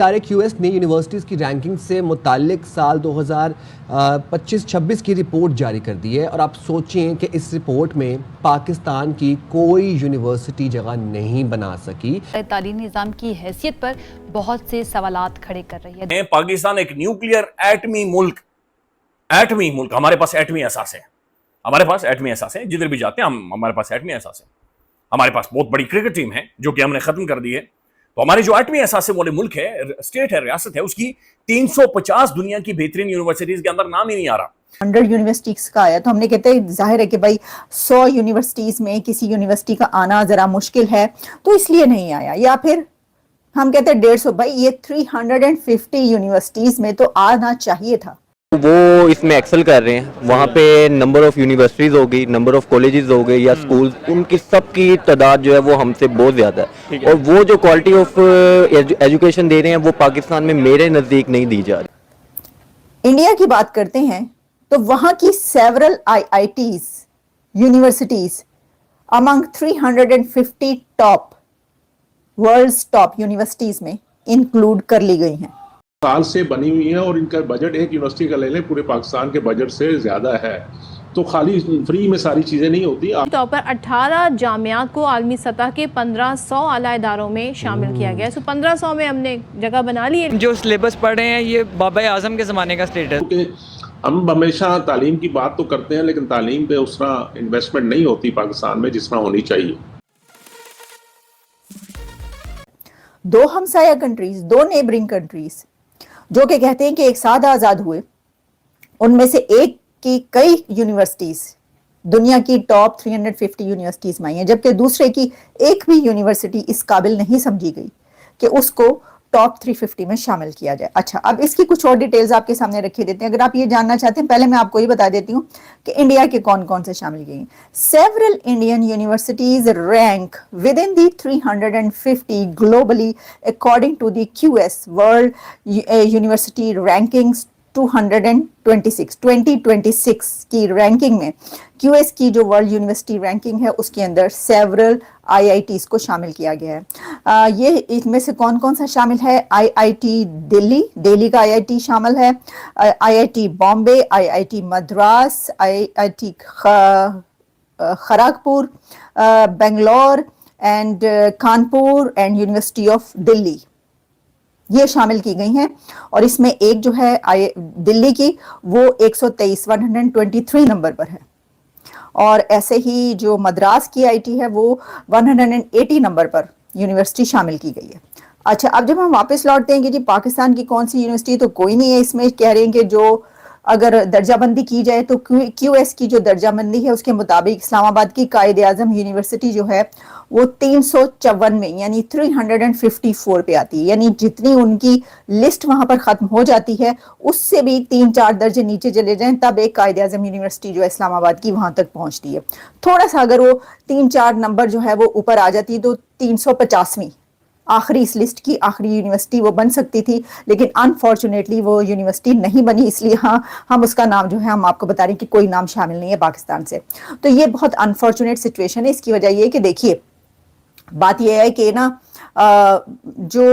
ادارے Q S نے universities کی رینکنگ سے متعلق سال 2025-26 کی رپورٹ جاری کر دی ہے، اور آپ سوچیں کہ اس رپورٹ میں پاکستان کی کوئی یونیورسٹی جگہ نہیں بنا سکی۔ تعلیمی نظام کی حیثیت پر بہت سے سوالات کھڑے کر رہی ہے۔ پاکستان ایک نیوکلیئر ایٹمی ملک، ہمارے پاس ایٹمی احساس ہے، جدھر بھی جاتے ہیں ہمارے پاس ایٹمی احساس ہے۔ ہمارے پاس بہت بڑی کرکٹ ٹیم ہے جو کہ ہم نے ختم کر دی ہے، تو ہمارے جو ایٹمی احساس والے ملک ہے، اسٹیٹ ہے، ریاست ہے، اس کی 350 دنیا کی بہترین یونیورسٹیز کے اندر نام ہی نہیں آ رہا۔ 100 یونیورسٹیز کا آیا تو ہم نے کہتے ہیں ظاہر ہے کہ بھائی 100 یونیورسٹیز میں کسی یونیورسٹی کا آنا ذرا مشکل ہے تو اس لیے نہیں آیا، یا پھر ہم کہتے ہیں 150، بھائی یہ 350 یونیورسٹیز میں تو آنا چاہیے تھا۔ وہ اس میں ایکسل کر رہے ہیں، وہاں پہ نمبر آف یونیورسٹیز ہو گئی، نمبر آف کالجز ہو گئے یا سکولز، ان کی سب کی تعداد جو ہے وہ ہم سے بہت زیادہ ہے، اور وہ جو کوالٹی آف ایجوکیشن دے رہے ہیں وہ پاکستان میں میرے نزدیک نہیں دی جا رہی۔ انڈیا کی بات کرتے ہیں تو وہاں کی سیورل IITs یونیورسٹیز امنگ 350 ٹاپ ورلڈز ٹاپ یونیورسٹیز میں انکلوڈ کر لی گئی ہیں۔ سال سے بنی ہوئی ہیں، اور ان کا بجٹ ایک یونیورسٹی کا لے لیں پورے پاکستان کے بجٹ سے زیادہ ہے، تو خالی فری میں ساری چیزیں نہیں ہوتی۔ طور پر 18 جامعات کو عالمی سطح کے 1500 اعلیٰ اداروں میں شامل کیا گیا ہے۔ 1500 میں ہم نے جگہ بنا لی ہے۔ جو سلیبس پڑھ رہے ہیں یہ بابا اعظم کے زمانے کا سٹیٹس۔ ہم ہمیشہ تعلیم کی بات تو کرتے ہیں، لیکن تعلیم پہ اس طرح انویسٹمنٹ نہیں ہوتی پاکستان میں جس طرح ہونی چاہیے۔ دو ہمسایہ کنٹریز، دو نیبرنگ کنٹریز جو کہ کہتے ہیں کہ ایک ساتھ آزاد ہوئے، ان میں سے ایک کی کئی یونیورسٹیز دنیا کی ٹاپ 350 یونیورسٹیز میں آئی ہیں، جبکہ دوسرے کی ایک بھی یونیورسٹی اس قابل نہیں سمجھی گئی کہ اس کو ٹاپ 350 میں شامل کیا جائے۔ اچھا، اب اس کی کچھ اور ڈیٹیلز آپ کے سامنے رکھے دیتے ہیں۔ اگر آپ یہ جاننا چاہتے ہیں، پہلے میں آپ کو یہ بتا دیتی ہوں کہ انڈیا کے کون کون سے شامل کیے ہیں۔ Several Indian universities rank within the 350 globally according to the QS World University Rankings 2026 کی رینکنگ میں کیو ایس کی جو ورلڈ یونیورسٹی رینکنگ ہے اس کے اندر سیورل IITs کو شامل کیا گیا ہے۔ یہ اس میں سے کون کون سا شامل ہے؟ IIT دلی کا IIT شامل ہے، IIT Bombay, IIT Madras, IIT Kharagpur, Bangalore and Kanpur and university of Delhi, یہ شامل کی گئی ہیں۔ اور اس میں ایک جو ہے دلی کی وہ 123 نمبر پر ہے، اور ایسے ہی جو مدراس کی IIT ہے وہ 180 نمبر پر یونیورسٹی شامل کی گئی ہے۔ اچھا، اب جب ہم واپس لوٹتے ہیں کہ جی پاکستان کی کون سی یونیورسٹی، تو کوئی نہیں ہے اس میں، کہہ رہے ہیں کہ جو اگر درجہ بندی کی جائے تو کیو ایس کی جو درجہ بندی ہے اس کے مطابق اسلام آباد کی قائد اعظم یونیورسٹی جو ہے وہ 354 میں یعنی 354 پہ آتی ہے، یعنی جتنی ان کی لسٹ وہاں پر ختم ہو جاتی ہے اس سے بھی 3-4 درجے نیچے چلے جائیں تب ایک قائد اعظم یونیورسٹی جو ہے اسلام آباد کی وہاں تک پہنچتی ہے۔ تھوڑا سا اگر وہ 3-4 نمبر جو ہے وہ اوپر آ جاتی تو 350ویں آخری اس لسٹ کی آخری یونیورسٹی وہ بن سکتی تھی، لیکن انفارچونیٹلی وہ یونیورسٹی نہیں بنی، اس لیے ہم اس کا نام جو ہے ہم آپ کو بتا رہے ہیں کہ کوئی نام شامل نہیں ہے پاکستان سے۔ تو یہ بہت انفارچونیٹ سچویشن ہے۔ اس کی وجہ یہ کہ دیکھیے بات یہ ہے کہ نا جو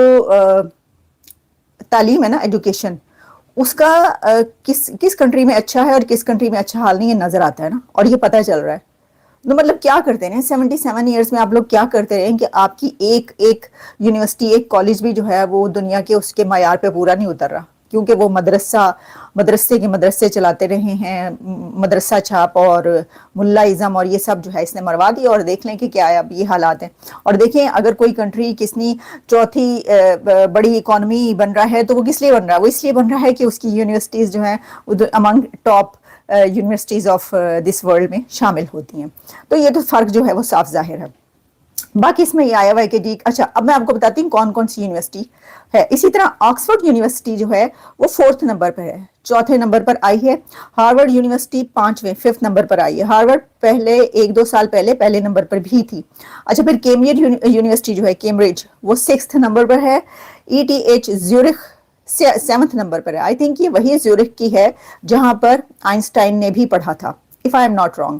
تعلیم ہے نا، ایجوکیشن، اس کا کس کنٹری میں اچھا ہے اور کس کنٹری میں اچھا حال نہیں ہے نظر آتا ہے نا، اور یہ پتہ چل رہا ہے۔ تو مطلب کیا کرتے ہیں 77 ایئرز میں آپ لوگ کیا کرتے رہے کہ آپ کی ایک یونیورسٹی، ایک کالج بھی جو ہے وہ دنیا کے اس کے معیار پہ پورا نہیں اتر رہا، کیونکہ وہ مدرسے چلاتے رہے ہیں، مدرسہ چھاپ اور ملا ازم اور یہ سب جو ہے اس نے مروا دیا، اور دیکھ لیں کہ کیا ہے اب یہ حالات ہیں۔ اور دیکھیں اگر کوئی کنٹری کتنی چوتھی بڑی اکانومی بن رہا ہے تو وہ کس لیے بن رہا ہے؟ وہ اس لیے بن رہا ہے کہ اس کی یونیورسٹیز جو ہیں among top universities of this world میں شامل ہوتی ہیں۔ تو یہ تو فرق جو ہے وہ صاف ظاہر ہے۔ باقی اس میں یہ آیا ہوا ہے کہ جی اچھا، اب میں آپ کو بتاتی ہوں کون کون سی یونیورسٹی ہے۔ اسی طرح آکسفورڈ یونیورسٹی جو ہے وہ 4تھ نمبر پر ہے، 4تھے نمبر پر آئی ہے۔ ہارورڈ یونیورسٹی 5th نمبر پر آئی ہے۔ ہارورڈ پہلے 1-2 سال پہلے نمبر پر بھی تھی۔ اچھا، پھر کیمبرج یونیورسٹی جو ہے کیمبرج وہ 6th نمبر پر ہے۔ ETH زیورخ 7th نمبر پر ہے۔ آئی تھنک یہ وہی زیورخ کی ہے جہاں پر آئنسٹائن نے بھی پڑھا تھا، if I am not wrong.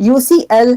UCL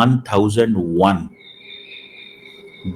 1001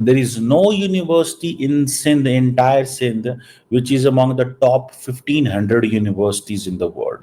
There is no university in Sindh, entire Sindh, which is among the top 1500 universities in the world.